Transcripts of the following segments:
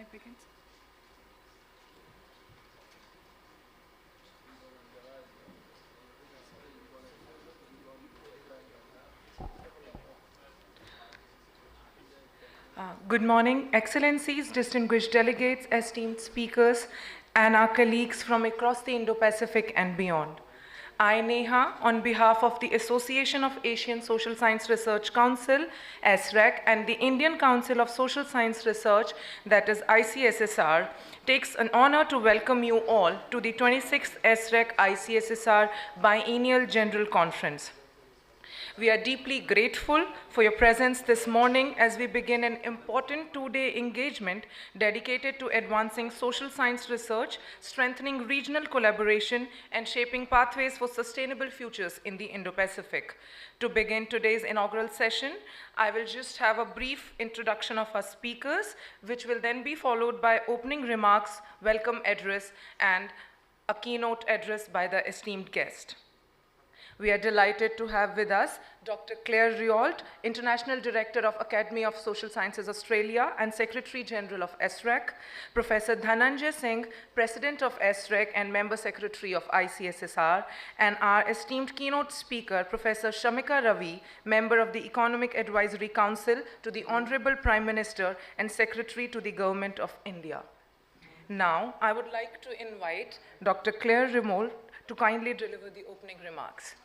I begin? Good morning, Excellencies, distinguished delegates, esteemed speakers, and our colleagues from across the Indo-Pacific and beyond. I, Neha, on behalf of the Association of Asian Social Science Research Council, AASSREC, and the Indian Council of Social Science Research, that is ICSSR, takes an honor to welcome you all to the 26th AASSREC ICSSR Biennial General Conference. We are deeply grateful for your presence this morning as we begin an important two-day engagement dedicated to advancing social science research, strengthening regional collaboration, and shaping pathways for sustainable futures in the Indo-Pacific. To begin today's inaugural session, I will just have a brief introduction of our speakers, which will then be followed by opening remarks, welcome address, and a keynote address by the esteemed guest. We are delighted to have with us Dr. Claire Riault, International Director of Academy of Social Sciences Australia and Secretary General of AASSREC, Professor Dhananjay Singh, President of AASSREC and Member Secretary of ICSSR, and our esteemed keynote speaker, Professor Shamika Ravi, Member of the Economic Advisory Council to the Honorable Prime Minister and Secretary to the Government of India. Now, I would like to invite Dr. Claire Riault to kindly deliver the opening remarks.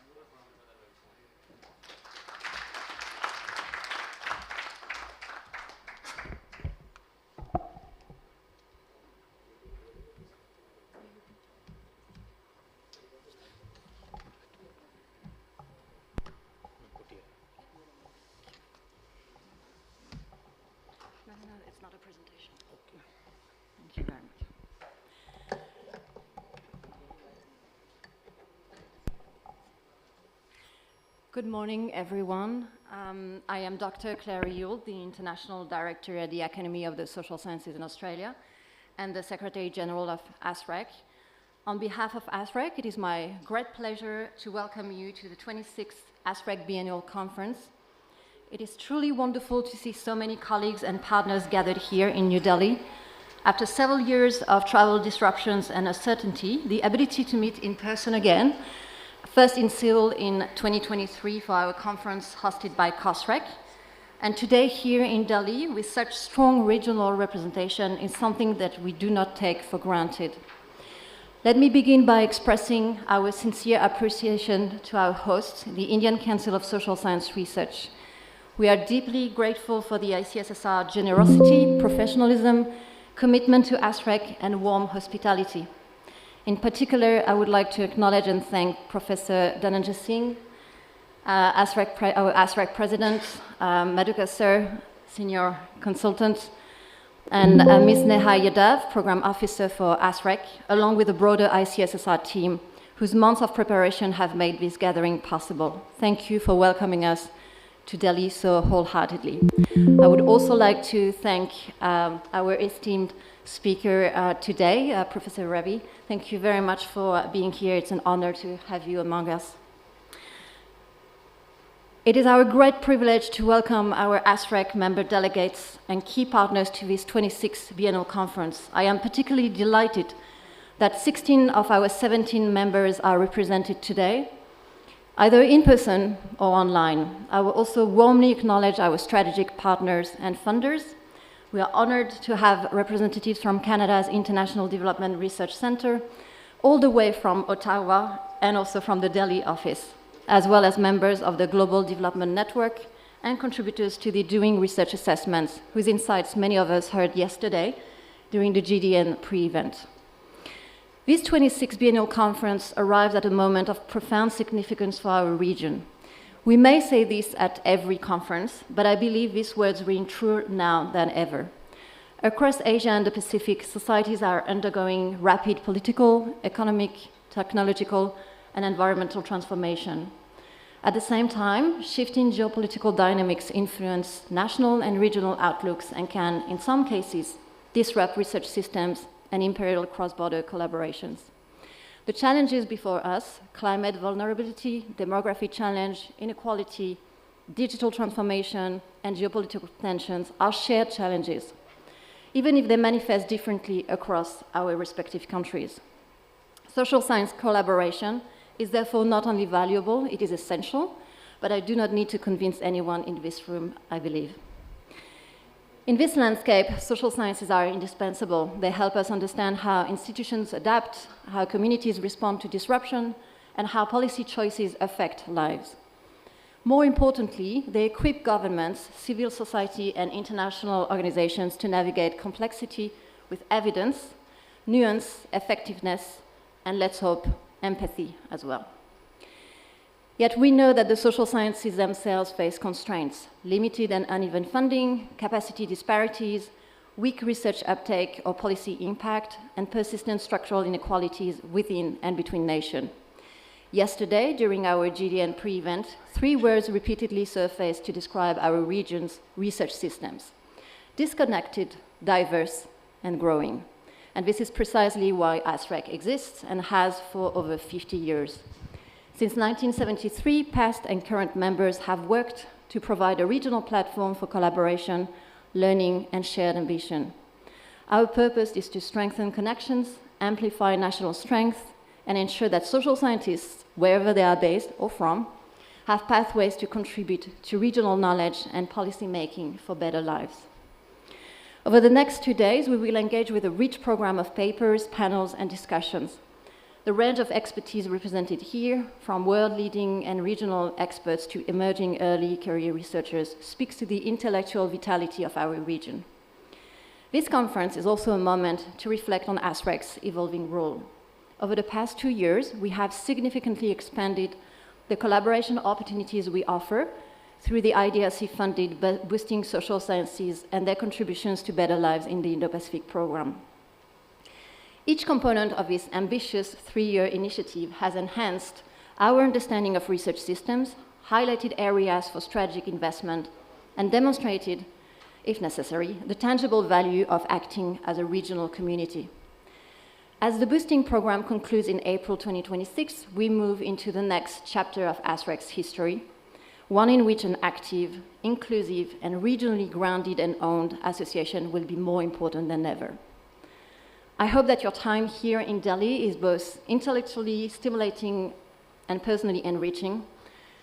It's not a presentation. Okay. Thank you very much. Good morning, everyone. I am Dr. Claire Riault, the International Director at the Academy of the Social Sciences in Australia and the Secretary General of AASSREC. On behalf of AASSREC, it is my great pleasure to welcome you to the 26th AASSREC Biennial Conference. It is truly wonderful to see so many colleagues and partners gathered here in New Delhi. After several years of travel disruptions and uncertainty, the ability to meet in person again, first in Seoul in 2023 for our conference hosted by COSREC, and today here in Delhi with such strong regional representation is something that we do not take for granted. Let me begin by expressing our sincere appreciation to our host, the Indian Council of Social Science Research. We are deeply grateful for the ICSSR generosity, professionalism, commitment to AASSREC, and warm hospitality. In particular, I would like to acknowledge and thank Professor Dhananjay Singh, our AASSREC President, Madhuka Sir, Senior Consultant, and Ms. Neha Yadav, Program Officer for AASSREC, along with the broader ICSSR team, whose months of preparation have made this gathering possible. Thank you for welcoming us to Delhi so wholeheartedly. I would also like to thank our esteemed speaker today, Professor Ravi. Thank you very much for being here. It's an honor to have you among us. It is our great privilege to welcome our AASSREC member delegates and key partners to this 26th Biennial Conference. I am particularly delighted that 16 of our 17 members are represented today, either in person or online. I will also warmly acknowledge our strategic partners and funders. We are honored to have representatives from Canada's International Development Research Centre, all the way from Ottawa and also from the Delhi office, as well as members of the Global Development Network and contributors to the Doing Research Assessments, whose insights many of us heard yesterday during the GDN pre-event. This 26th Biennial Conference arrives at a moment of profound significance for our region. We may say this at every conference, but I believe these words ring truer now than ever. Across Asia and the Pacific, societies are undergoing rapid political, economic, technological, and environmental transformation. At the same time, shifting geopolitical dynamics influence national and regional outlooks and can, in some cases, disrupt research systems and imperial cross-border collaborations. The challenges before us, climate vulnerability, demographic challenge, inequality, digital transformation, and geopolitical tensions are shared challenges. even if they manifest differently across our respective countries. Social science collaboration is therefore not only valuable, it is essential, but I do not need to convince anyone in this room, I believe. In this landscape, social sciences are indispensable. They help us understand how institutions adapt, how communities respond to disruption, and how policy choices affect lives. More importantly, they equip governments, civil society, and international organizations to navigate complexity with evidence, nuance, effectiveness, and let's hope, empathy as well. Yet we know that the social sciences themselves face constraints: limited and uneven funding, capacity disparities, weak research uptake or policy impact, and persistent structural inequalities within and between nations. Yesterday, during our GDN pre-event, 3 words repeatedly surfaced to describe our region's research systems: disconnected, diverse, and growing. And this is precisely why AASSREC exists and has for over 50 years. Since 1973, past and current members have worked to provide a regional platform for collaboration, learning, and shared ambition. Our purpose is to strengthen connections, amplify national strength, and ensure that social scientists, wherever they are based or from, have pathways to contribute to regional knowledge and policy making for better lives. Over the next 2 days, we will engage with a rich program of papers, panels, and discussions. The range of expertise represented here, from world-leading and regional experts to emerging early career researchers, speaks to the intellectual vitality of our region. This conference is also a moment to reflect on AASSREC's evolving role. Over the past 2 years, we have significantly expanded the collaboration opportunities we offer through the IDRC-funded Boosting Social Sciences and their contributions to better lives in the Indo-Pacific program. Each component of this ambitious 3-year initiative has enhanced our understanding of research systems, highlighted areas for strategic investment, and demonstrated, if necessary, the tangible value of acting as a regional community. As the Boosting program concludes in April 2026, we move into the next chapter of AASSREC's history, one in which an active, inclusive, and regionally grounded and owned association will be more important than ever. I hope that your time here in Delhi is both intellectually stimulating and personally enriching,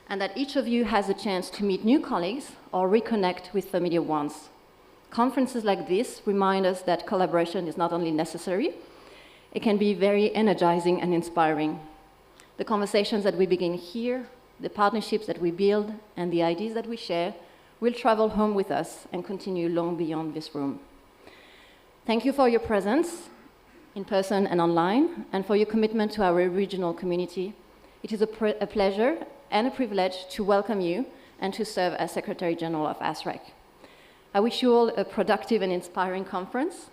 and that each of you has a chance to meet new colleagues or reconnect with familiar ones. Conferences like this remind us that collaboration is not only necessary, it can be very energizing and inspiring. The conversations that we begin here, the partnerships that we build, and the ideas that we share will travel home with us and continue long beyond this room. Thank you for your presence, in person and online, and for your commitment to our regional community. It is a pleasure and a privilege to welcome you and to serve as Secretary General of AASSREC. I wish you all a productive and inspiring conference.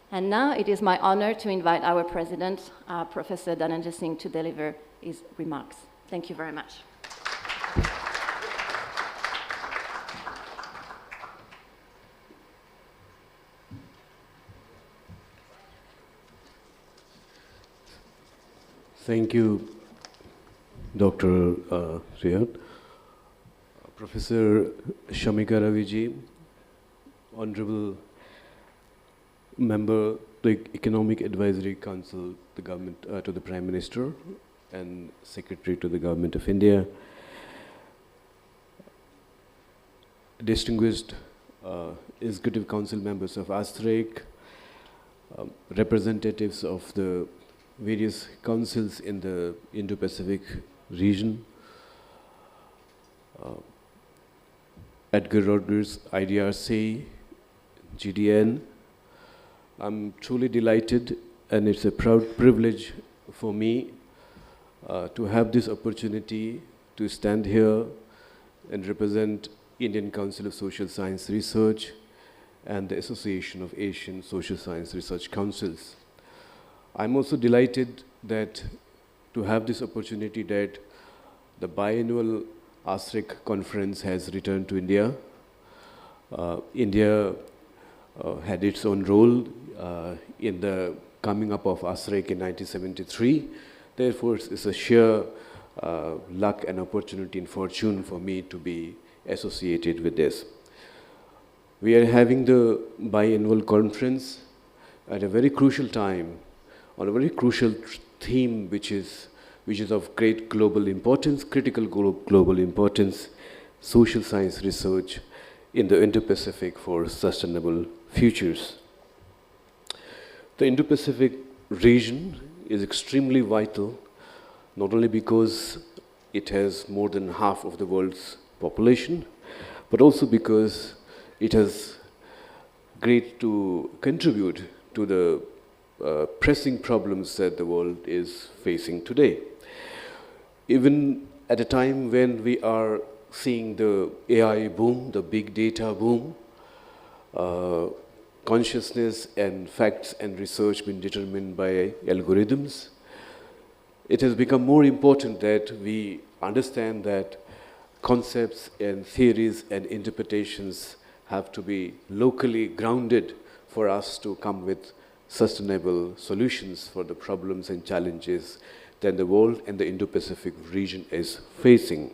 And now it is my honor to invite our President, Professor Dhananjay Singh, to deliver his remarks. Thank you very much. Thank you, Dr. Riyad. Professor Shamika Ravi ji, Honorable Member, the Economic Advisory Council, the government to the Prime Minister, and Secretary to the Government of India, distinguished Executive Council members of AASSREC, representatives of the various councils in the Indo-Pacific region, Edgar Rodgers, IDRC, GDN. I'm truly delighted, and it's a proud privilege for me to have this opportunity to stand here and represent Indian Council of Social Science Research and the Association of Asian Social Science Research Councils. I'm also delighted that to have this opportunity that the biennial AASSREC conference has returned to India. India had its own role in the coming up of AASSREC in 1973. Therefore, it's a sheer luck and opportunity and fortune for me to be associated with this. We are having the Biennial Conference at a very crucial time, on a very crucial theme which is of great global importance, critical global importance, social science research in the Indo-Pacific for sustainable futures. The Indo-Pacific region is extremely vital, not only because it has more than half of the world's population, but also because it has great to contribute to the pressing problems that the world is facing today. Even at a time when we are seeing the AI boom, the big data boom, consciousness and facts and research being determined by algorithms, it has become more important that we understand that concepts and theories and interpretations have to be locally grounded for us to come with sustainable solutions for the problems and challenges that the world and the Indo-Pacific region is facing.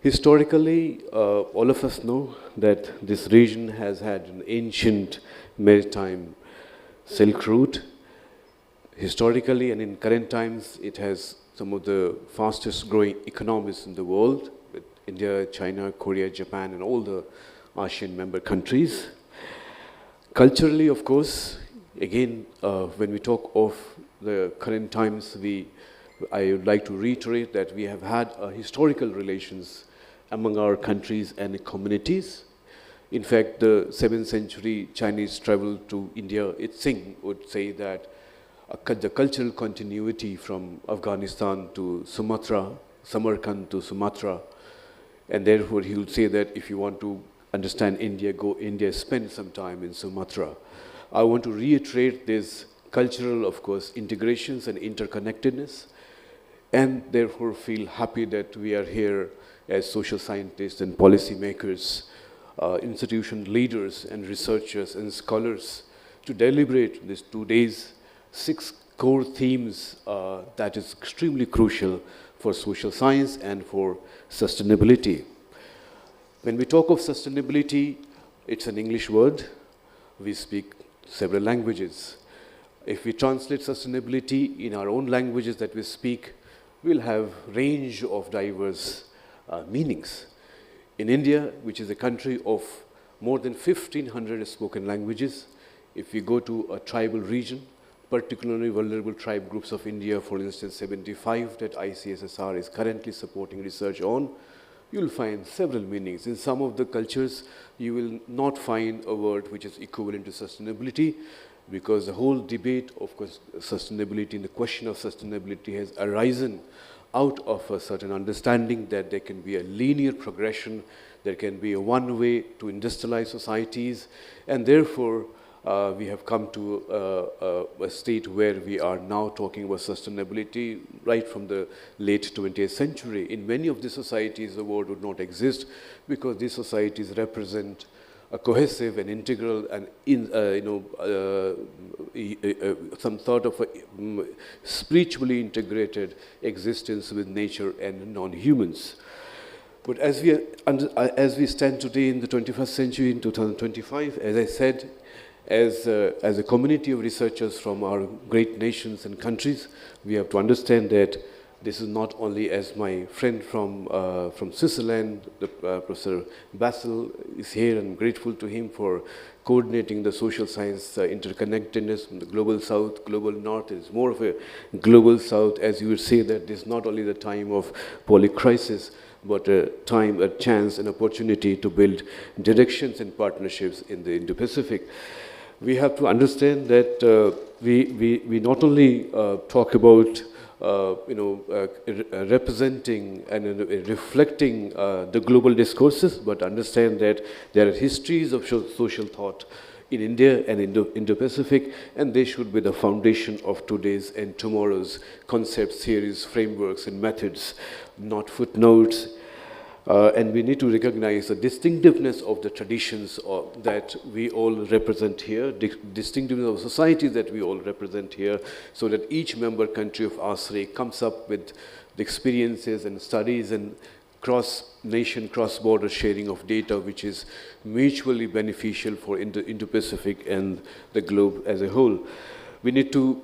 Historically, all of us know that this region has had an ancient maritime Silk Route. Historically and in current times, it has some of the fastest growing economies in the world, with India, China, Korea, Japan, and all the ASEAN member countries. Culturally, of course, again, when we talk of the current times, I would like to reiterate that we have had historical relations among our countries and communities. In fact, the 7th century Chinese travel to India, Tsing would say that the cultural continuity from Afghanistan to Sumatra, Samarkand to Sumatra, and therefore he would say that if you want to understand India, go India, spend some time in Sumatra. I want to reiterate this cultural, of course, integrations and interconnectedness, and therefore feel happy that we are here as social scientists and policymakers, institution leaders and researchers and scholars to deliberate these 2 days, 6 core themes that is extremely crucial for social science and for sustainability. When we talk of sustainability, it's an English word. We speak several languages. If we translate sustainability in our own languages that we speak, we'll have range of diverse meanings. In India, which is a country of more than 1,500 spoken languages, if we go to a tribal region, particularly vulnerable tribe groups of India, for instance, 75 that ICSSR is currently supporting research on, you'll find several meanings. In some of the cultures, you will not find a word which is equivalent to sustainability, because the whole debate of sustainability and the question of sustainability has arisen out of a certain understanding that there can be a linear progression, there can be a one way to industrialize societies, and therefore we have come to a state where we are now talking about sustainability right from the late 20th century. In many of the societies, the word would not exist because these societies represent a cohesive and integral and some sort of a spiritually integrated existence with nature and non-humans. But as we stand today in the 21st century, in 2025, as I said, as a community of researchers from our great nations and countries, we have to understand that this is not only, as my friend from Switzerland, Professor Basil is here, and grateful to him for coordinating the social science interconnectedness from the global south, global north. It is more of a global south, as you would say that this is not only the time of polycrisis, but a time, a chance, an opportunity to build directions and partnerships in the Indo-Pacific. We have to understand that we not only talk about representing and reflecting the global discourses, but understand that there are histories of social thought in India and Indo-Pacific, and they should be the foundation of today's and tomorrow's concepts, theories, frameworks, and methods, not footnotes. And we need to recognize the distinctiveness of the traditions that we all represent here, distinctiveness of societies that we all represent here, so that each member country of AASSREC comes up with the experiences and studies and cross-nation, cross-border sharing of data, which is mutually beneficial for Indo-Pacific and the globe as a whole. We need to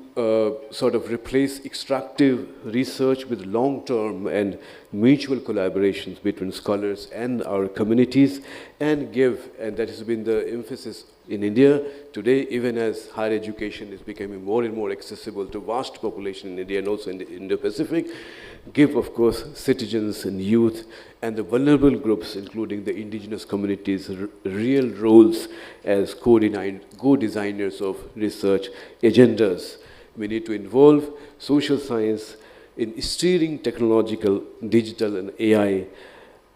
sort of replace extractive research with long-term and mutual collaborations between scholars and our communities, and that has been the emphasis in India today, even as higher education is becoming more and more accessible to vast population in India and also in the Indo-Pacific, give, of course, citizens and youth and the vulnerable groups, including the indigenous communities, real roles as co-designers of research agendas. We need to involve social science in steering technological, digital, and AI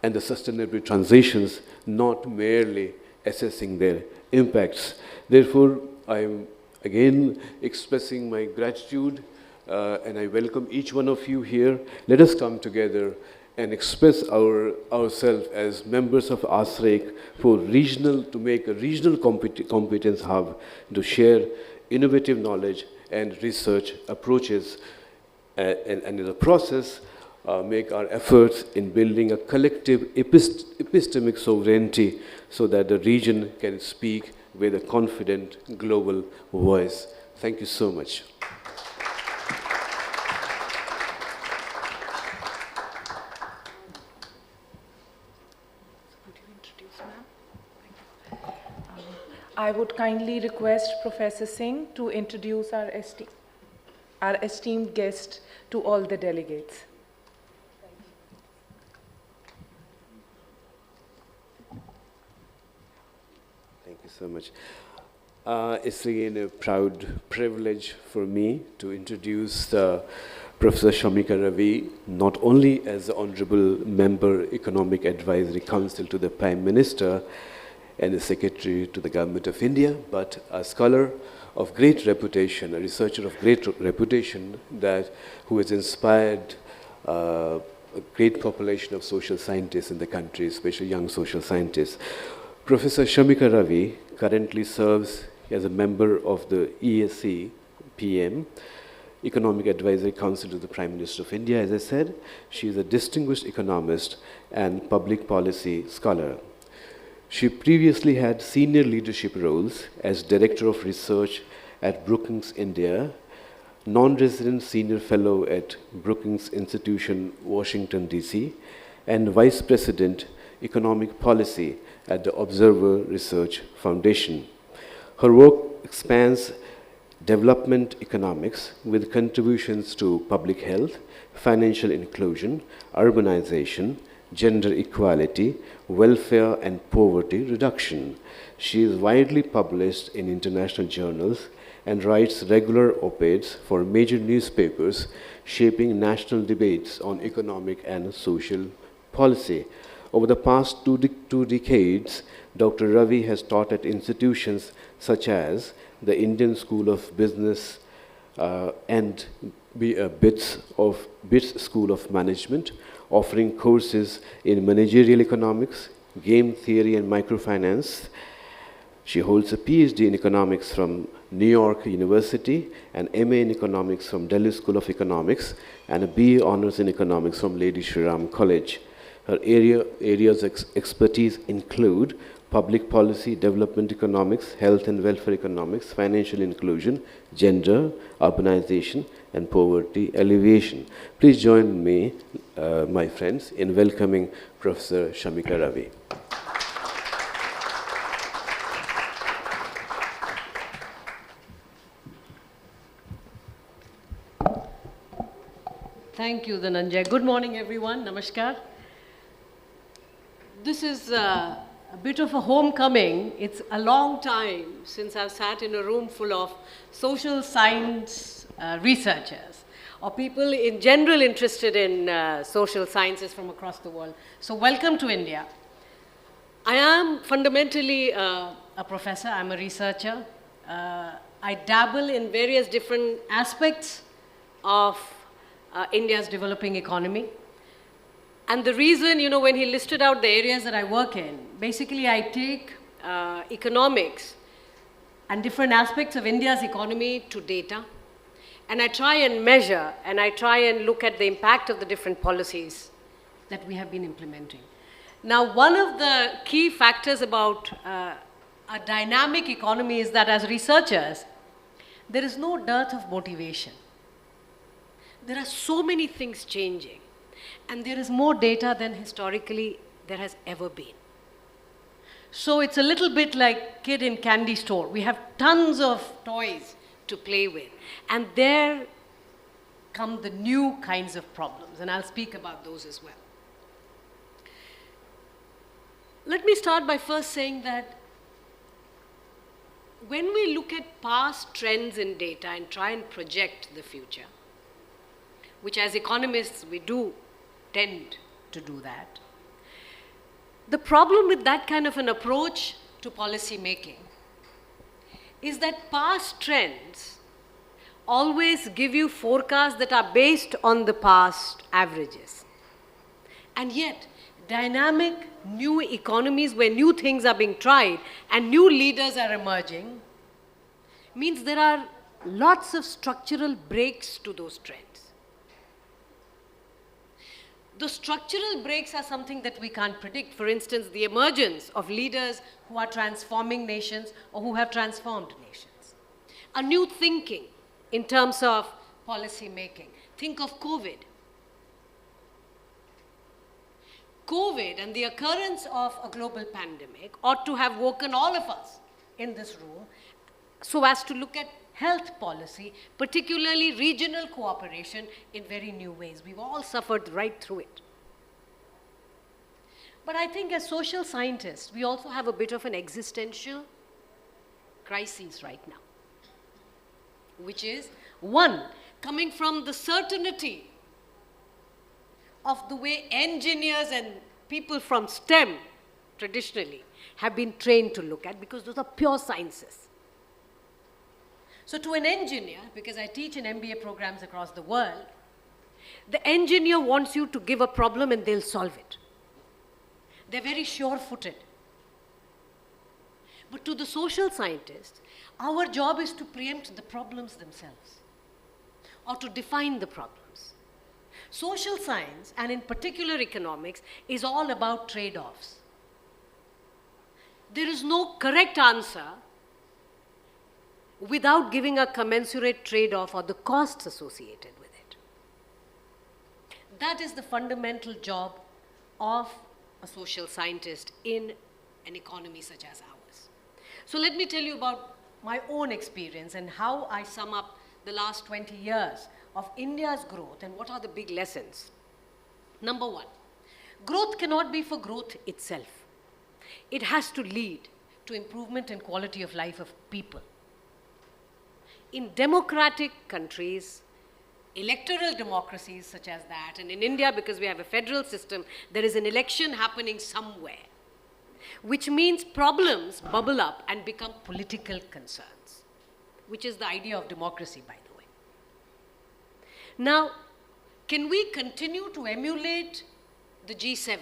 and the sustainable transitions, not merely assessing their impacts. Therefore, I am again expressing my gratitude and I welcome each one of you here. Let us come together and express ourselves as members of AASSREC to make a regional competence hub to share innovative knowledge and research approaches, and in the process, make our efforts in building a collective epistemic sovereignty so that the region can speak with a confident global voice. Thank you so much. I would kindly request Professor Singh to introduce our esteemed guest to all the delegates. Thank you so much. It's again a proud privilege for me to introduce Professor Shamika Ravi, not only as the Honorable Member Economic Advisory Council to the Prime Minister and the Secretary to the Government of India, but a scholar of great reputation, a researcher of great reputation who has inspired a great population of social scientists in the country, especially young social scientists. Professor Shamika Ravi currently serves as a member of the EAC PM, Economic Advisory Council to the Prime Minister of India. As I said, she is a distinguished economist and public policy scholar. She previously had senior leadership roles as Director of Research at Brookings India, non-resident senior fellow at Brookings Institution, Washington, D.C., and Vice President, Economic Policy at the Observer Research Foundation. Her work spans development economics with contributions to public health, financial inclusion, urbanization, gender equality, welfare and poverty reduction. She is widely published in international journals and writes regular op-eds for major newspapers, shaping national debates on economic and social policy. Over the past two decades, Dr. Ravi has taught at institutions such as the Indian School of Business and BITS School of Management, offering courses in managerial economics, game theory, and microfinance. She holds a PhD in economics from New York University, an MA in economics from Delhi School of Economics, and a BA honors in economics from Lady Shri Ram College. Her areas of expertise include public policy, development economics, health and welfare economics, financial inclusion, gender, urbanization, and poverty alleviation. Please join me, my friends, in welcoming Professor Shamika Ravi. Thank you, Dhananjay. Good morning, everyone. Namaskar. This is a bit of a homecoming. It's a long time since I've sat in a room full of social science researchers or people in general interested in social sciences from across the world. So welcome to India. I am fundamentally a professor. I'm a researcher. I dabble in various different aspects of India's developing economy. And the reason, when he listed out the areas that I work in, basically I take economics and different aspects of India's economy to data, and I try and measure, and I try and look at the impact of the different policies that we have been implementing. Now, one of the key factors about a dynamic economy is that as researchers, there is no dearth of motivation. There are so many things changing, and there is more data than historically there has ever been. So it's a little bit like kid in candy store. We have tons of toys to play with, and there come the new kinds of problems, and I'll speak about those as well. Let me start by first saying that when we look at past trends in data and try and project the future, which as economists we do tend to do that, the problem with that kind of an approach to policy making is that past trends always give you forecasts that are based on the past averages. And yet, dynamic new economies where new things are being tried and new leaders are emerging means there are lots of structural breaks to those trends. The structural breaks are something that we can't predict. For instance, the emergence of leaders who are transforming nations or who have transformed nations. A new thinking in terms of policy making. Think of COVID. COVID and the occurrence of a global pandemic ought to have woken all of us in this room so as to look at health policy, particularly regional cooperation, in very new ways. We've all suffered right through it. But I think as social scientists, we also have a bit of an existential crisis right now, which is, one, coming from the certainty of the way engineers and people from STEM traditionally have been trained to look at, because those are pure sciences. So to an engineer, because I teach in MBA programs across the world, the engineer wants you to give a problem and they'll solve it. They're very sure-footed. But to the social scientists, our job is to preempt the problems themselves, or to define the problems. Social science, and in particular economics, is all about trade-offs. There is no correct answer without giving a commensurate trade-off or the costs associated with it. That is the fundamental job of a social scientist in an economy such as ours. So let me tell you about my own experience and how I sum up the last 20 years of India's growth and what are the big lessons. Number one, growth cannot be for growth itself. It has to lead to improvement in quality of life of people. In democratic countries, electoral democracies such as that, and in India, because we have a federal system, there is an election happening somewhere, which means problems bubble up and become political concerns, which is the idea of democracy, by the way. Now, can we continue to emulate the G7,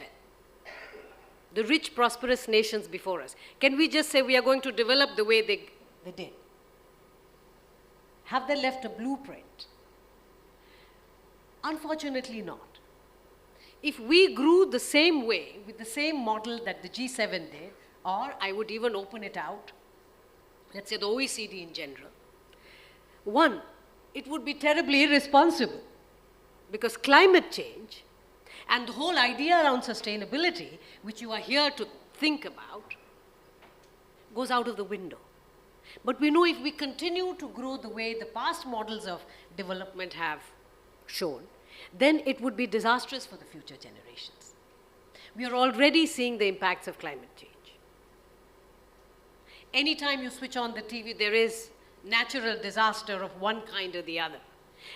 the rich, prosperous nations before us? Can we just say we are going to develop the way they did? Have they left a blueprint? Unfortunately not. If we grew the same way, with the same model that the G7 did, or I would even open it out, let's say the OECD in general, one, it would be terribly irresponsible, because climate change and the whole idea around sustainability, which you are here to think about, goes out of the window. But we know if we continue to grow the way the past models of development have shown, then it would be disastrous for the future generations. We are already seeing the impacts of climate change. Anytime you switch on the TV, there is natural disaster of one kind or the other.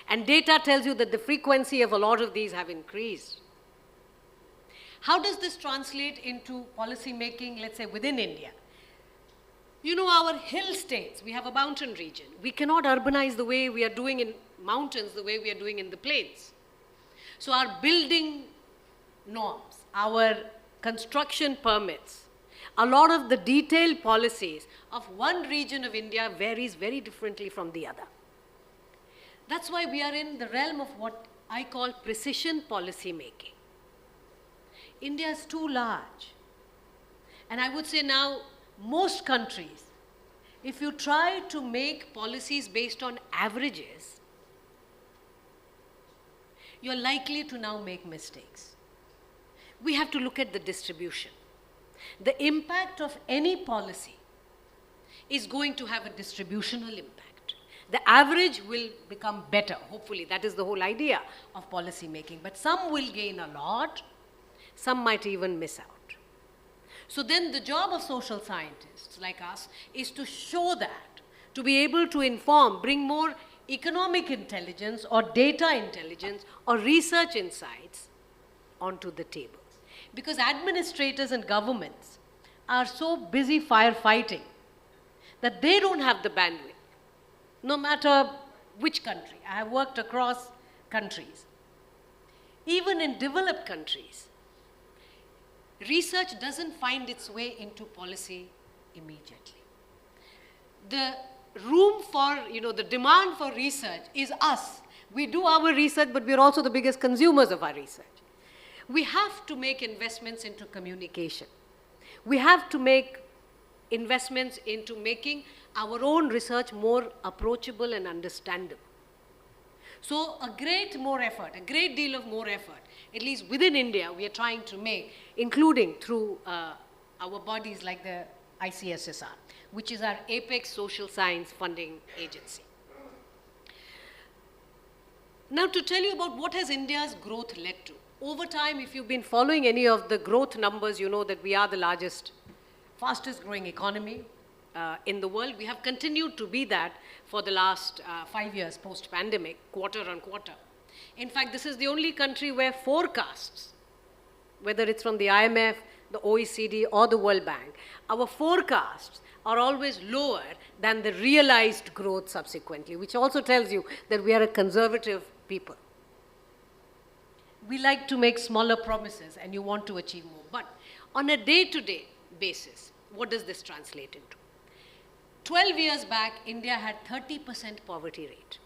And data tells you that the frequency of a lot of these have increased. How does this translate into policy making, let's say, within India? You know, our hill states, we have a mountain region. We cannot urbanize the way we are doing in mountains, the way we are doing in the plains. So our building norms, our construction permits, a lot of the detailed policies of one region of India varies very differently from the other. That's why we are in the realm of what I call precision policy making. India is too large. And I would say now, most countries, if you try to make policies based on averages, you're likely to now make mistakes. We have to look at the distribution. The impact of any policy is going to have a distributional impact. The average will become better, hopefully. That is the whole idea of policy making. But some will gain a lot, some might even miss out. So then the job of social scientists like us is to show that, to be able to inform, bring more economic intelligence or data intelligence or research insights onto the table. Because administrators and governments are so busy firefighting that they don't have the bandwidth, no matter which country. I have worked across countries. Even in developed countries, research doesn't find its way into policy immediately. The room for, the demand for research is us. We do our research, but we're also the biggest consumers of our research. We have to make investments into communication. We have to make investments into making our own research more approachable and understandable. So a great deal of more effort, at least within India, we are trying to make, including through our bodies like the ICSSR, which is our apex social science funding agency. Now to tell you about what has India's growth led to. Over time, if you've been following any of the growth numbers, you know that we are the largest, fastest growing economy in the world. We have continued to be that for the last 5 years post-pandemic, quarter on quarter. In fact, this is the only country where forecasts, whether it's from the IMF, the OECD or the World Bank, our forecasts are always lower than the realized growth subsequently, which also tells you that we are a conservative people. We like to make smaller promises and you want to achieve more. But on a day-to-day basis, what does this translate into? 12 years back, India had 30% poverty rate.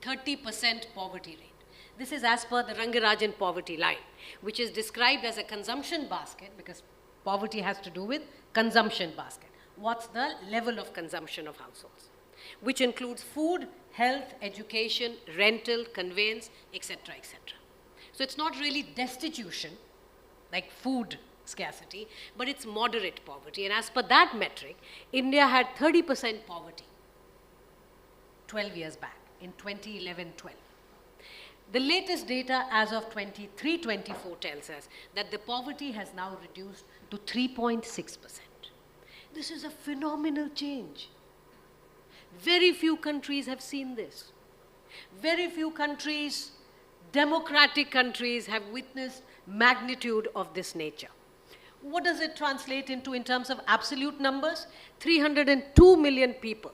30% poverty rate. This is as per the Rangarajan poverty line, which is described as a consumption basket, because poverty has to do with consumption basket. What's the level of consumption of households? Which includes food, health, education, rental, conveyance, etc., etc. So it's not really destitution, like food scarcity, but it's moderate poverty. And as per that metric, India had 30% poverty 12 years back, in 2011-12. The latest data as of 23-24 tells us that the poverty has now reduced to 3.6%. This is a phenomenal change. Very few countries have seen this. Very few countries, democratic countries, have witnessed magnitude of this nature. What does it translate into in terms of absolute numbers? 302 million people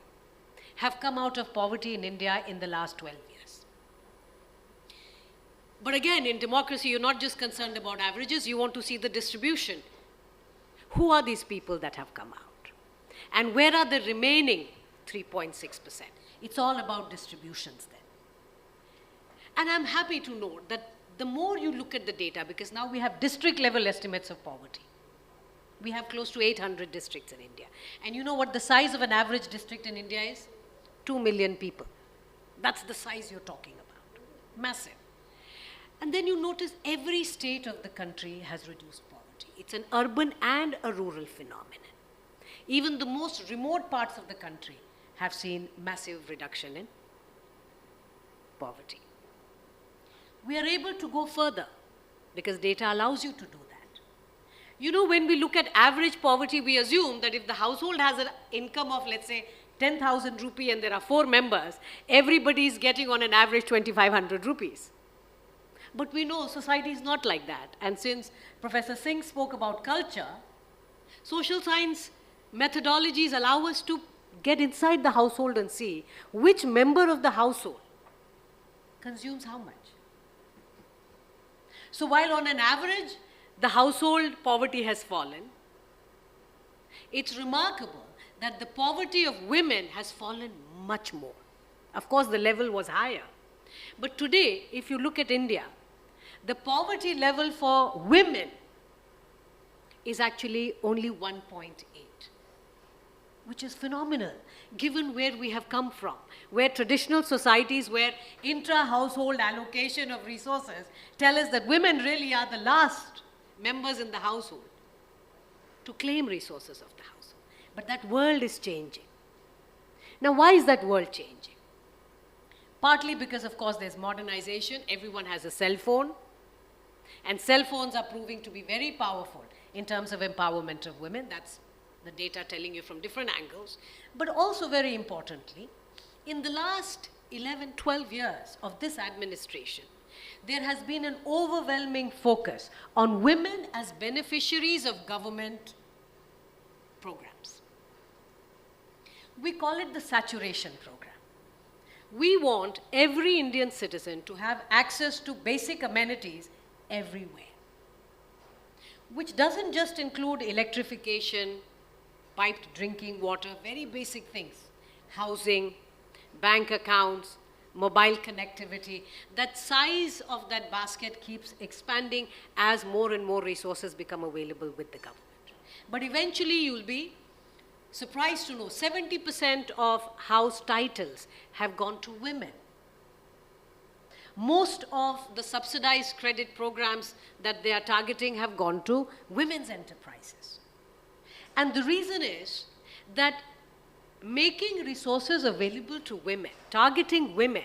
have come out of poverty in India in the last 12 years. But again, in democracy, you're not just concerned about averages, you want to see the distribution. Who are these people that have come out? And where are the remaining 3.6%? It's all about distributions then. And I'm happy to note that the more you look at the data, because now we have district level estimates of poverty. We have close to 800 districts in India. And you know what the size of an average district in India is? 2 million people. That's the size you're talking about. Massive. And then you notice every state of the country has reduced poverty. It's an urban and a rural phenomenon. Even the most remote parts of the country have seen massive reduction in poverty. We are able to go further because data allows you to do that. You know, when we look at average poverty, we assume that if the household has an income of, let's say, 10,000 rupee and there are 4 members, everybody is getting on an average 2,500 rupees. But we know society is not like that. And since Professor Singh spoke about culture, social science methodologies allow us to get inside the household and see which member of the household consumes how much. So while on an average, the household poverty has fallen, it's remarkable that the poverty of women has fallen much more. Of course, the level was higher. But today, if you look at India, the poverty level for women is actually only 1.8, which is phenomenal, given where we have come from, where traditional societies, where intra-household allocation of resources tell us that women really are the last members in the household to claim resources of the household. But that world is changing. Now, why is that world changing? Partly because, of course, there's modernization. Everyone has a cell phone. And cell phones are proving to be very powerful in terms of empowerment of women. That's the data telling you from different angles. But also, very importantly, in the last 11, 12 years of this administration, there has been an overwhelming focus on women as beneficiaries of government programs. We call it the saturation program. We want every Indian citizen to have access to basic amenities everywhere, which doesn't just include electrification, piped drinking water, very basic things, housing, bank accounts, mobile connectivity. That size of that basket keeps expanding as more and more resources become available with the government. But eventually you'll be surprised to know 70% of house titles have gone to women. Most of the subsidized credit programs that they are targeting have gone to women's enterprises. And the reason is that making resources available to women, targeting women,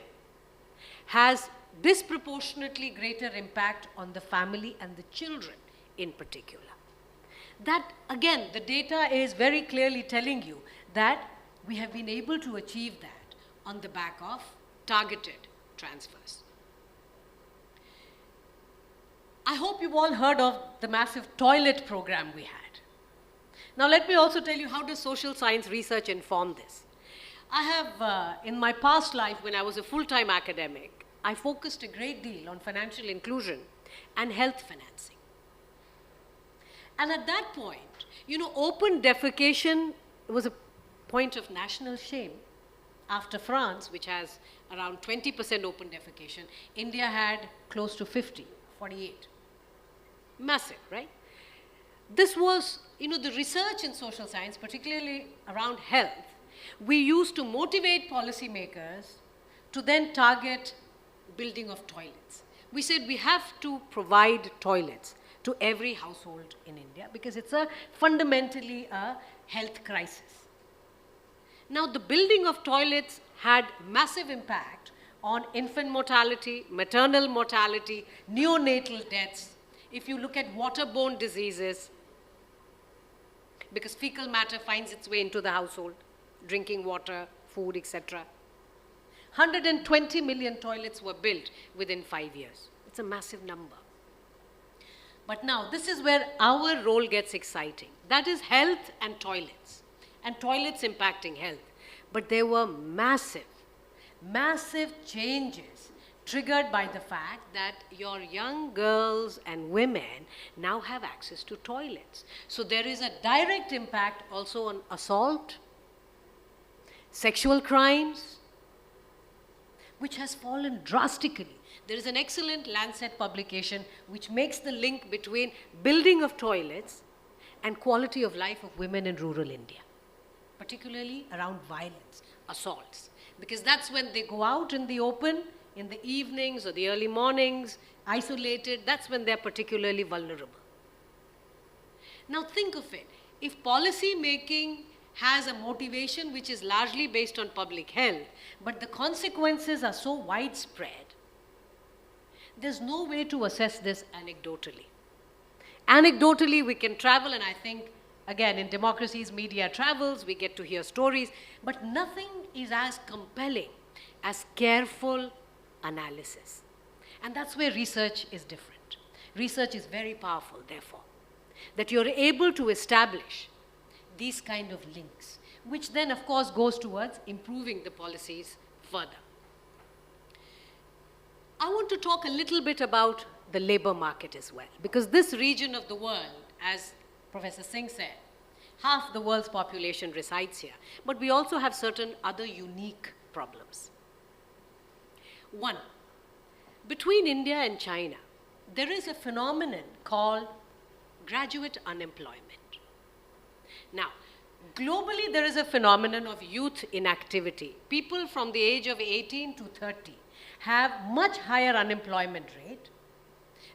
has disproportionately greater impact on the family and the children in particular. That, again, the data is very clearly telling you that we have been able to achieve that on the back of targeted transfers. I hope you've all heard of the massive toilet program we had. Now let me also tell you, how does social science research inform this? I have, in my past life, when I was a full-time academic, I focused a great deal on financial inclusion and health financing. And at that point, you know, open defecation was a point of national shame. After France, which has around 20% open defecation, India had close to 50, 48. Massive, right? This was, you know, the research in social science, particularly around health, we used to motivate policymakers to then target building of toilets. We said we have to provide toilets to every household in India because it's fundamentally a health crisis. Now, the building of toilets had massive impact on infant mortality, maternal mortality, neonatal deaths. If you look at waterborne diseases, because fecal matter finds its way into the household, drinking water, food, etc. 120 million toilets were built within 5 years. It's a massive number. But now, this is where our role gets exciting. That is health and toilets impacting health. But there were massive changes triggered by the fact that your young girls and women now have access to toilets. So there is a direct impact also on assault, sexual crimes, which has fallen drastically. There is an excellent Lancet publication which makes the link between building of toilets and quality of life of women in rural India, particularly around violence, assaults. Because that's when they go out in the open, in the evenings or the early mornings, isolated, that's when they're particularly vulnerable. Now think of it. If policy making has a motivation which is largely based on public health, but the consequences are so widespread, there's no way to assess this anecdotally. Anecdotally, we can travel, and I think, again, in democracies, media travels, we get to hear stories, but nothing is as compelling as careful analysis. And that's where research is different. Research is very powerful, therefore, that you're able to establish these kind of links, which then, of course, goes towards improving the policies further. I want to talk a little bit about the labor market as well, because this region of the world, as Professor Singh said, half the world's population resides here, but we also have certain other unique problems. One, between India and China, there is a phenomenon called graduate unemployment. Now, globally, there is a phenomenon of youth inactivity. People from the age of 18 to 30 have much higher unemployment rate,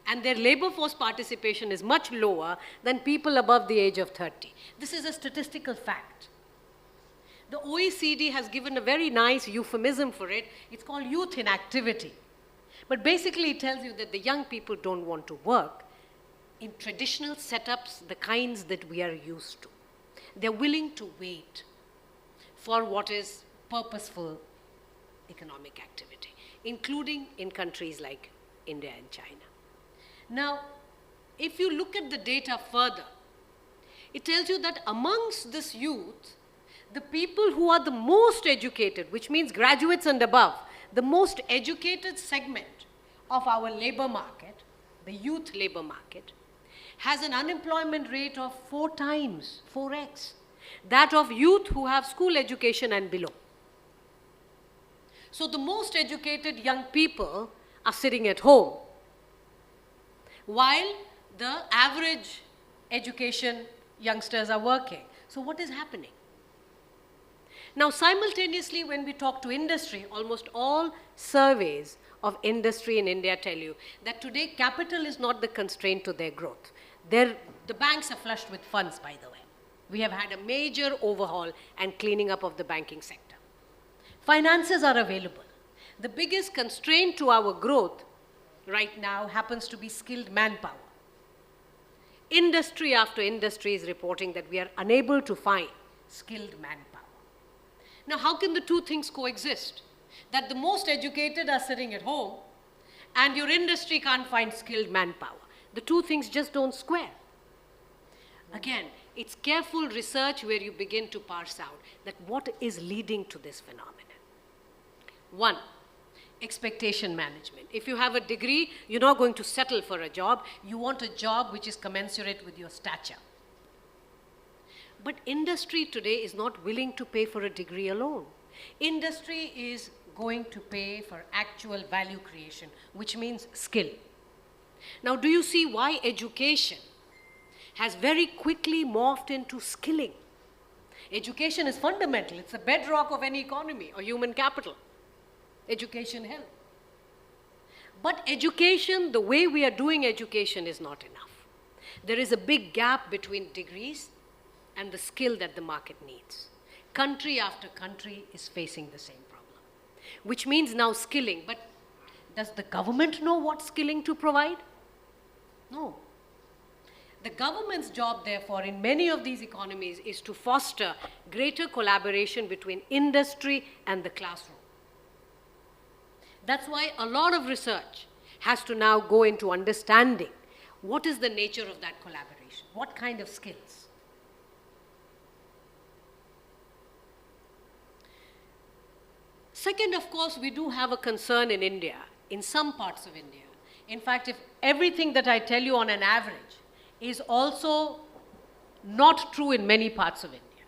and their labor force participation is much lower than people above the age of 30. This is a statistical fact. The OECD has given a very nice euphemism for it. It's called youth inactivity. But basically, it tells you that the young people don't want to work in traditional setups, the kinds that we are used to. They're willing to wait for what is purposeful economic activity, including in countries like India and China. Now, if you look at the data further, it tells you that amongst this youth, the people who are the most educated, which means graduates and above, the most educated segment of our labor market, the youth labor market, has an unemployment rate of 4 times, 4x, that of youth who have school education and below. So the most educated young people are sitting at home, while the average education youngsters are working. So what is happening? Now, simultaneously, when we talk to industry, almost all surveys of industry in India tell you that today capital is not the constraint to their growth. The banks are flushed with funds, by the way. We have had a major overhaul and cleaning up of the banking sector. Finances are available. The biggest constraint to our growth right now happens to be skilled manpower. Industry after industry is reporting that we are unable to find skilled manpower. Now, how can the two things coexist? That the most educated are sitting at home and your industry can't find skilled manpower. The two things just don't square. Again, it's careful research where you begin to parse out that what is leading to this phenomenon. 1, expectation management. If you have a degree, you're not going to settle for a job. You want a job which is commensurate with your stature. But industry today is not willing to pay for a degree alone. Industry is going to pay for actual value creation, which means skill. Now, do you see why education has very quickly morphed into skilling? Education is fundamental. It's the bedrock of any economy or human capital. Education helps. But education, the way we are doing education, is not enough. There is a big gap between degrees and the skill that the market needs. Country after country is facing the same problem, which means now skilling. But does the government know what skilling to provide? No. The government's job, therefore, in many of these economies is to foster greater collaboration between industry and the classroom. That's why a lot of research has to now go into understanding what is the nature of that collaboration, what kind of skills. Second, of course, we do have a concern in India, in some parts of India. In fact, if everything that I tell you on an average is also not true in many parts of India.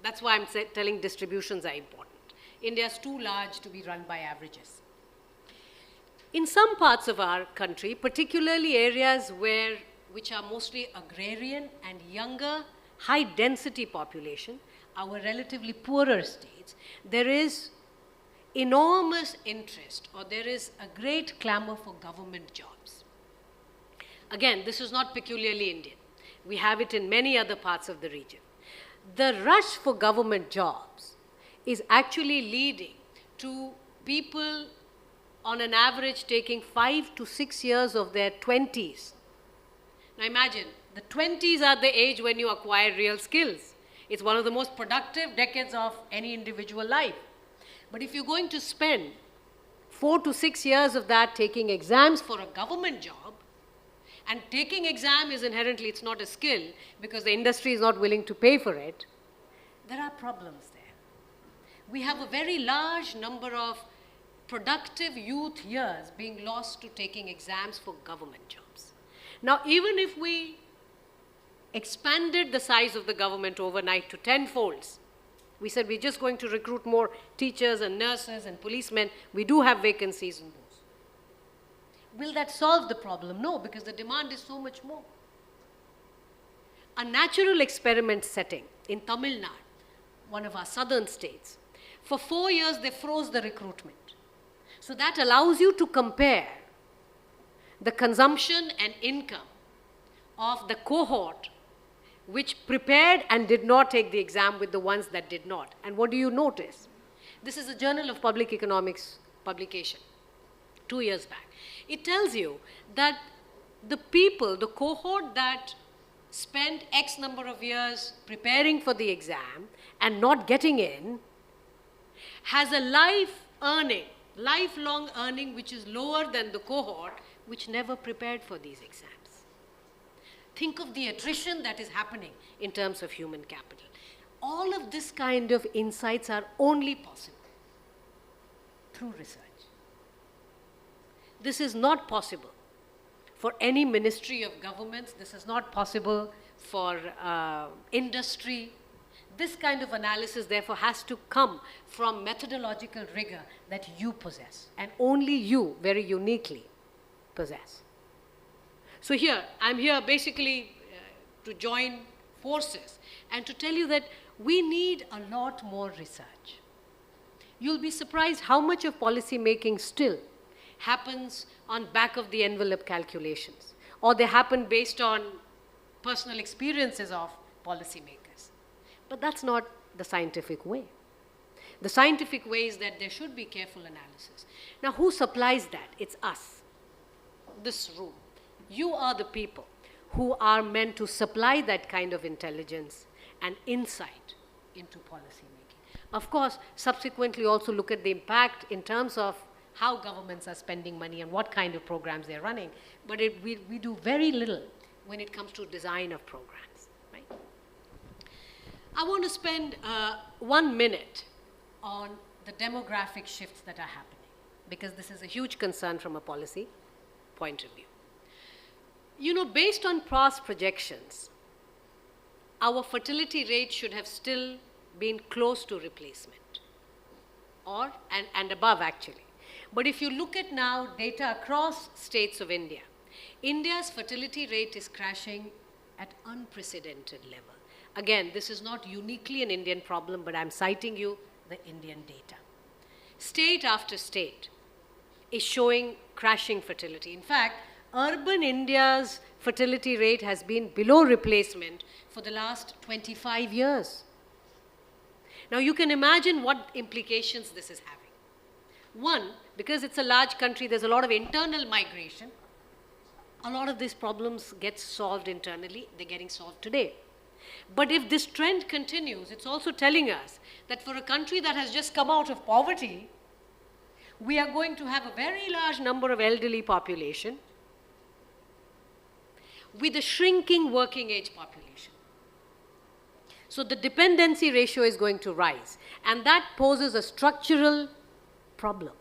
That's why I'm telling distributions are important. India is too large to be run by averages. In some parts of our country, particularly areas which are mostly agrarian and younger, high-density population, our relatively poorer states, there is enormous interest, or there is a great clamor for government jobs. Again, this is not peculiarly Indian. We have it in many other parts of the region. The rush for government jobs is actually leading to people on an average taking 5 to 6 years of their 20s. Now imagine, the 20s are the age when you acquire real skills. It's one of the most productive decades of any individual life. But if you're going to spend 4 to 6 years of that taking exams for a government job, and taking exam is inherently, it's not a skill because the industry is not willing to pay for it, there are problems there. We have a very large number of productive youth years being lost to taking exams for government jobs. Now, even if we expanded the size of the government overnight to 10-folds, we said we're just going to recruit more teachers and nurses and policemen. We do have vacancies in those. Will that solve the problem? No, because the demand is so much more. A natural experiment setting in Tamil Nadu, one of our southern states, for 4 years they froze the recruitment. So that allows you to compare the consumption and income of the cohort which prepared and did not take the exam with the ones that did not. And what do you notice? This is a Journal of Public Economics publication, 2 years back. It tells you that the people, the cohort that spent X number of years preparing for the exam and not getting in, has a lifelong earning which is lower than the cohort which never prepared for these exams. Think of the attrition that is happening in terms of human capital. All of this kind of insights are only possible through research. This is not possible for any ministry of governments. This is not possible for industry. This kind of analysis, therefore, has to come from methodological rigor that you possess, and only you, very uniquely, possess. So here, I'm here basically to join forces and to tell you that we need a lot more research. You'll be surprised how much of policy making still happens on back of the envelope calculations, or they happen based on personal experiences of policymakers. But that's not the scientific way. The scientific way is that there should be careful analysis. Now, who supplies that? It's us, this room. You are the people who are meant to supply that kind of intelligence and insight into policy making. Of course, subsequently also look at the impact in terms of how governments are spending money and what kind of programs they're running. But we do very little when it comes to design of programs. Right? I want to spend 1 minute on the demographic shifts that are happening, because this is a huge concern from a policy point of view. You know, based on past projections, our fertility rate should have still been close to replacement, and above actually. But if you look at now data across states of India, India's fertility rate is crashing at unprecedented level. Again, this is not uniquely an Indian problem, but I'm citing you the Indian data. State after state is showing crashing fertility. In fact, urban India's fertility rate has been below replacement for the last 25 years. Now you can imagine what implications this is having. One, because it's a large country, there's a lot of internal migration. A lot of these problems get solved internally. They're getting solved today. But if this trend continues, it's also telling us that for a country that has just come out of poverty, we are going to have a very large number of elderly population with a shrinking working age population. So the dependency ratio is going to rise, and that poses a structural problem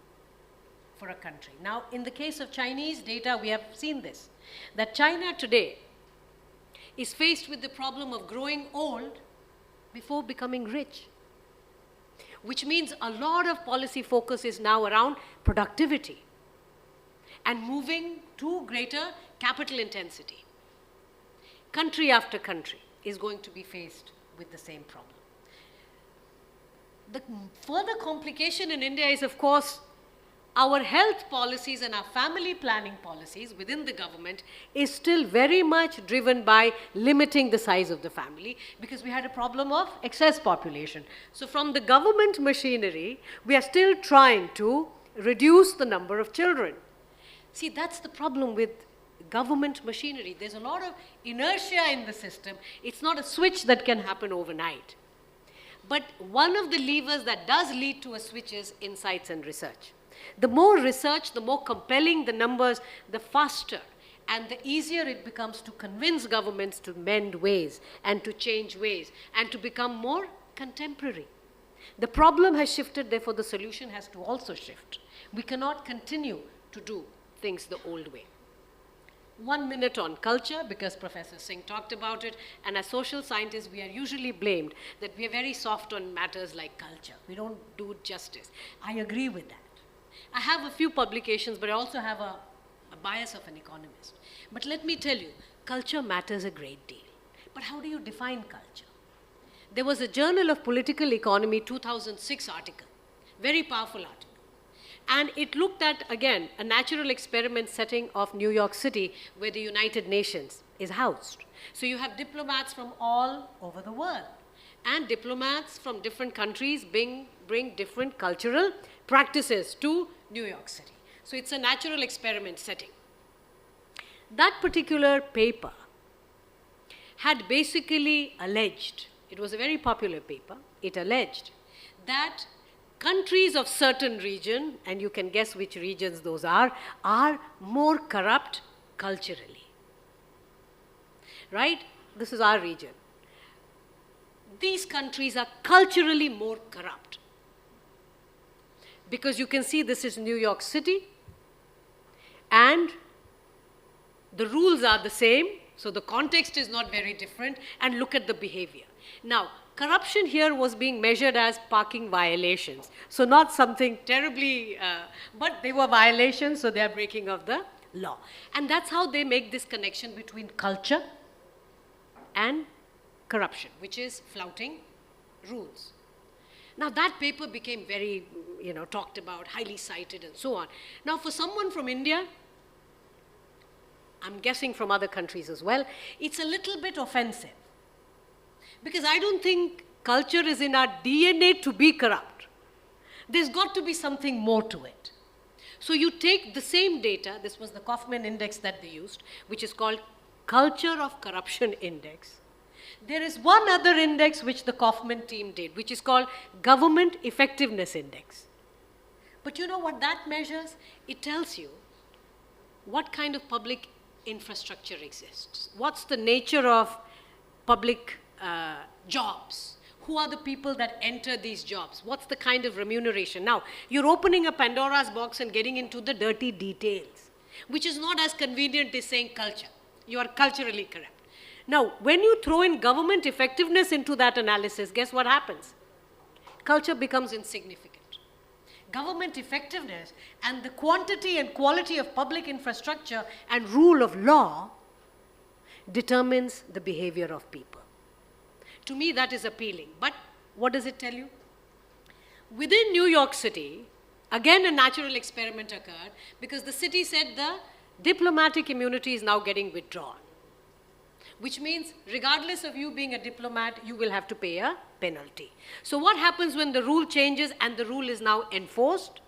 for a country. Now, in the case of Chinese data, we have seen this, that China today is faced with the problem of growing old before becoming rich, which means a lot of policy focus is now around productivity and moving to greater capital intensity. Country after country is going to be faced with the same problem. The further complication in India is, of course, our health policies and our family planning policies within the government is still very much driven by limiting the size of the family, because we had a problem of excess population. So from the government machinery, we are still trying to reduce the number of children. See, that's the problem with government machinery. There's a lot of inertia in the system. It's not a switch that can happen overnight. But one of the levers that does lead to a switch is insights and research. The more research, the more compelling the numbers, the faster and the easier it becomes to convince governments to mend ways and to change ways and to become more contemporary. The problem has shifted, therefore the solution has to also shift. We cannot continue to do things the old way. 1 minute on culture, because Professor Singh talked about it, and as social scientists, we are usually blamed that we are very soft on matters like culture. We don't do it justice. I agree with that. I have a few publications, but I also have a bias of an economist. But let me tell you, culture matters a great deal. But how do you define culture? There was a Journal of Political Economy 2006 article, very powerful article. And it looked at, again, a natural experiment setting of New York City where the United Nations is housed. So you have diplomats from all over the world. And diplomats from different countries bring different cultural practices to New York City. So it's a natural experiment setting. That particular paper had basically alleged, it was a very popular paper, it alleged that countries of certain region, and you can guess which regions those are more corrupt culturally. Right? This is our region. These countries are culturally more corrupt. Because you can see this is New York City, and the rules are the same, so the context is not very different, and look at the behavior. Now, corruption here was being measured as parking violations. So not something terribly, but they were violations, so they are breaking of the law. And that's how they make this connection between culture and corruption, which is flouting rules. Now that paper became very, talked about, highly cited and so on. Now for someone from India, I'm guessing from other countries as well, it's a little bit offensive. Because I don't think culture is in our DNA to be corrupt. There's got to be something more to it. So you take the same data, this was the Kaufman index that they used, which is called Culture of Corruption Index. There is one other index which the Kaufman team did, which is called Government Effectiveness Index. But you know what that measures? It tells you what kind of public infrastructure exists. What's the nature of public jobs? Who are the people that enter these jobs? What's the kind of remuneration? Now, you're opening a Pandora's box and getting into the dirty details, which is not as convenient as saying culture. You are culturally correct. Now, when you throw in government effectiveness into that analysis, guess what happens? Culture becomes insignificant. Government effectiveness and the quantity and quality of public infrastructure and rule of law determines the behavior of people. To me, that is appealing. But what does it tell you? Within New York City, again a natural experiment occurred because the city said the diplomatic immunity is now getting withdrawn. Which means regardless of you being a diplomat, you will have to pay a penalty. So what happens when the rule changes and the rule is now enforced?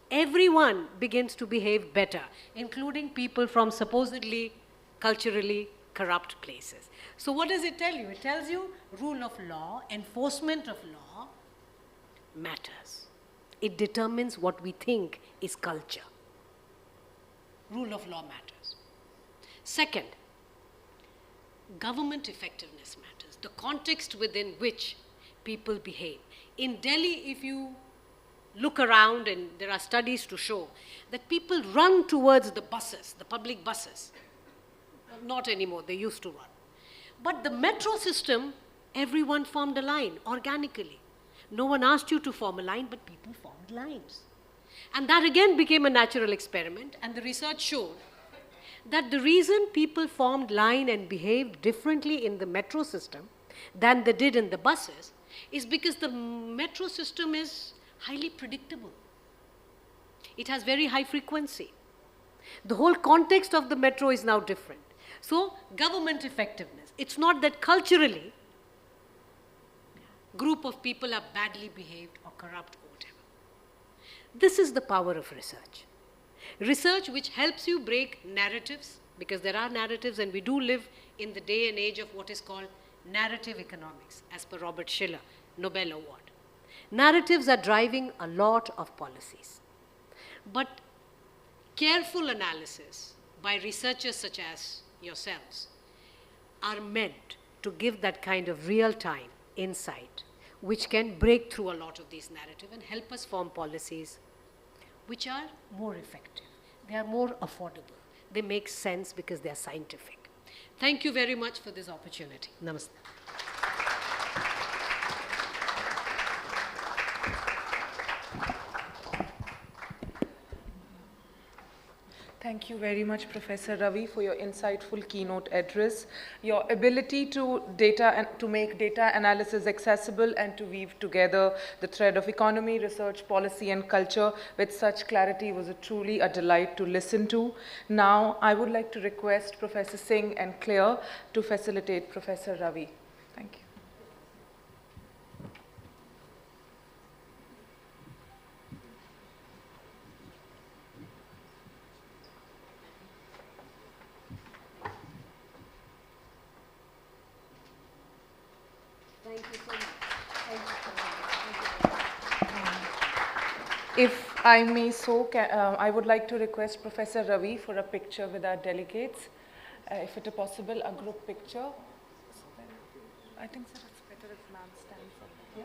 Everyone begins to behave better, including people from supposedly culturally corrupt places. So what does it tell you? It tells you rule of law, enforcement of law matters. It determines what we think is culture. Rule of law matters. Second, government effectiveness matters, the context within which people behave. In Delhi, if you look around, and there are studies to show, that people run towards the buses, the public buses. Not anymore, they used to run. But the metro system, everyone formed a line organically. No one asked you to form a line, but people formed lines. And that again became a natural experiment, and the research showed that the reason people formed line and behaved differently in the metro system than they did in the buses is because the metro system is highly predictable. It has very high frequency. The whole context of the metro is now different. So, government effectiveness. It's not that culturally group of people are badly behaved or corrupt or whatever. This is the power of research. Research which helps you break narratives, because there are narratives and we do live in the day and age of what is called narrative economics, as per Robert Shiller, Nobel Award. Narratives are driving a lot of policies. But careful analysis by researchers such as yourselves are meant to give that kind of real-time insight which can break through a lot of these narratives and help us form policies which are more effective. They are more affordable. They make sense because they are scientific. Thank you very much for this opportunity. Namaste. Thank you very much, Professor Ravi, for your insightful keynote address. Your ability to make data analysis accessible and to weave together the thread of economy, research, policy, and culture with such clarity was truly a delight to listen to. Now, I would like to request Professor Singh and Claire to facilitate Professor Ravi. Thank you. Thank you so much. Thank you so much. If I may I would like to request Professor Ravi for a picture with our delegates. If it is possible, a group picture. I think sir, it's better if ma'am stands up. Yeah.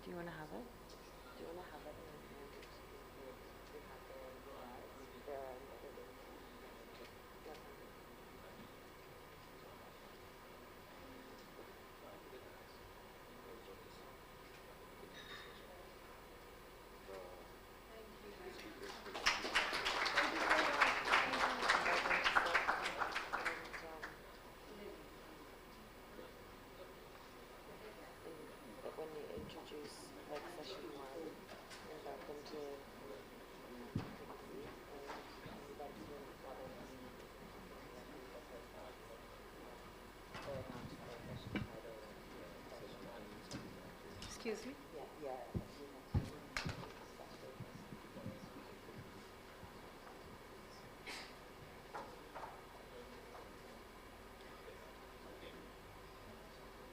Do you want to have it? Do you want to have it? When you introduce like session 1, invite them to Excuse me? yeah.